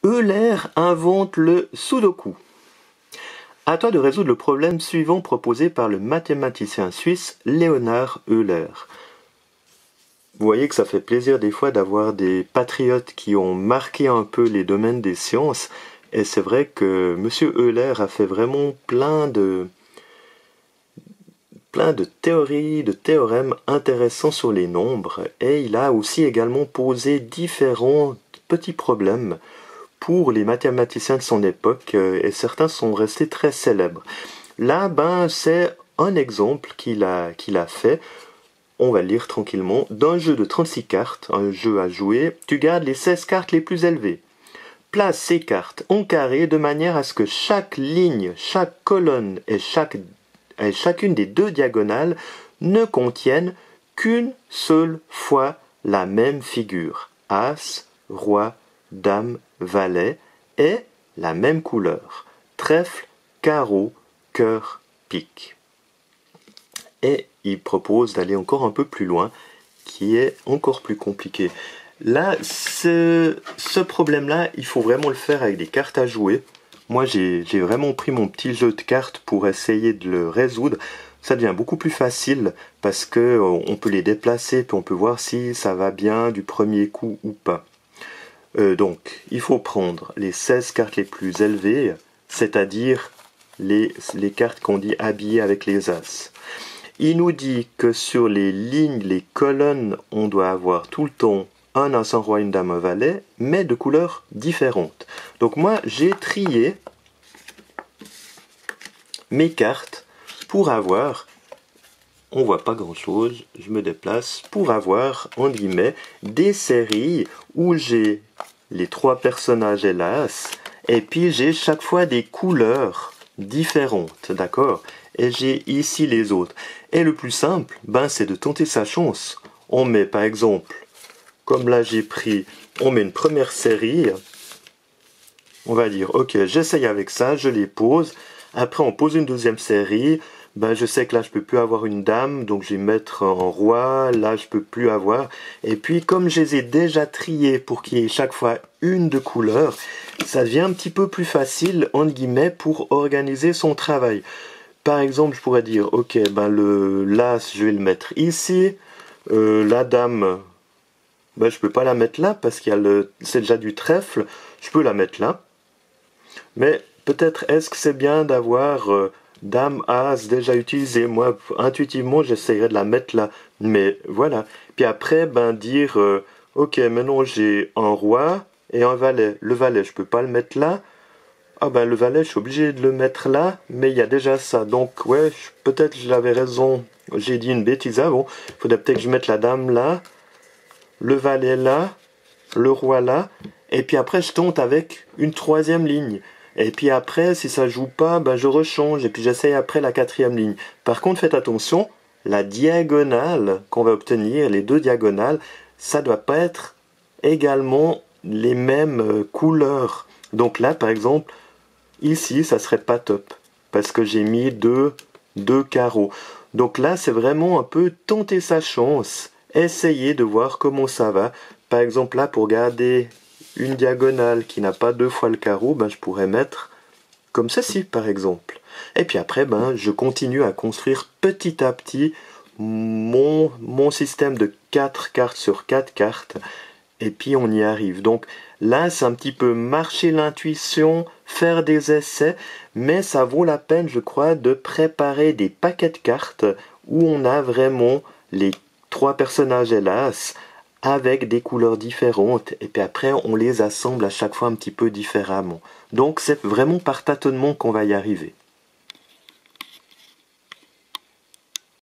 Euler invente le Sudoku. À toi de résoudre le problème suivant proposé par le mathématicien suisse Leonhard Euler. Vous voyez que ça fait plaisir des fois d'avoir des patriotes qui ont marqué un peu les domaines des sciences. Et c'est vrai que M. Euler a fait vraiment plein de théories, de théorèmes intéressants sur les nombres. Et il a aussi également posé différents petits problèmes pour les mathématiciens de son époque, et certains sont restés très célèbres. Là, c'est un exemple qu'il a fait, on va lire tranquillement, d'un jeu de 36 cartes, un jeu à jouer, tu gardes les 16 cartes les plus élevées. Place ces cartes en carré de manière à ce que chaque ligne, chaque colonne et chacune des deux diagonales ne contiennent qu'une seule fois la même figure. As, roi, dame, valet, et la même couleur. Trèfle, carreau, cœur, pique. Et il propose d'aller encore un peu plus loin, qui est encore plus compliqué. Là, ce problème-là, il faut vraiment le faire avec des cartes à jouer. Moi, j'ai vraiment pris mon petit jeu de cartes pour essayer de le résoudre. Ça devient beaucoup plus facile parce que on peut les déplacer, puis on peut voir si ça va bien du premier coup ou pas. Donc, il faut prendre les 16 cartes les plus élevées, c'est-à-dire les cartes qu'on dit habillées avec les as. Il nous dit que sur les lignes, les colonnes, on doit avoir tout le temps un as, un roi, une dame, un valet, mais de couleurs différentes. Donc moi, j'ai trié mes cartes pour avoir, on voit pas grand-chose, je me déplace, pour avoir, en guillemets, des séries où j'ai les trois personnages hélas, et puis j'ai chaque fois des couleurs différentes, d'accord? Et j'ai ici les autres. Et le plus simple, c'est de tenter sa chance. On met par exemple, comme là j'ai pris, on met une première série, on va dire, ok, j'essaye avec ça, je les pose, après on pose une deuxième série, je sais que là je peux plus avoir une dame, donc je vais mettre un roi, là je peux plus avoir, et puis comme je les ai déjà triés pour qu'il y ait chaque fois une de couleur, ça devient un petit peu plus facile, entre guillemets, pour organiser son travail. Par exemple, je pourrais dire, ok, le l'as, je vais le mettre ici, la dame, je peux pas la mettre là parce qu'il y a c'est déjà du trèfle, je peux la mettre là, mais peut-être est-ce que c'est bien d'avoir dame, as déjà utilisé. Moi, intuitivement, j'essayerais de la mettre là. Mais voilà. Puis après, dire, ok, maintenant j'ai un roi et un valet. Le valet, je peux pas le mettre là. Ah le valet, je suis obligé de le mettre là, mais il y a déjà ça. Donc, ouais, peut-être j'avais raison. J'ai dit une bêtise avant. Il faudrait peut-être que je mette la dame là, le valet là, le roi là. Et puis après, je tente avec une troisième ligne. Et puis après, si ça joue pas, je rechange et puis j'essaye après la quatrième ligne. Par contre, faites attention, la diagonale qu'on va obtenir, les deux diagonales, ça doit pas être également les mêmes couleurs. Donc là, par exemple, ici, ça serait pas top parce que j'ai mis deux carreaux. Donc là, c'est vraiment un peu tenter sa chance, essayer de voir comment ça va. Par exemple, là, pour garder une diagonale qui n'a pas deux fois le carreau, je pourrais mettre comme ceci par exemple. Et puis après, je continue à construire petit à petit mon système de 4 cartes sur 4 cartes. Et puis on y arrive. Donc là, c'est un petit peu marcher l'intuition, faire des essais, mais ça vaut la peine, je crois, de préparer des paquets de cartes où on a vraiment les 3 personnages hélas, avec des couleurs différentes, et puis après on les assemble à chaque fois un petit peu différemment. Donc c'est vraiment par tâtonnement qu'on va y arriver.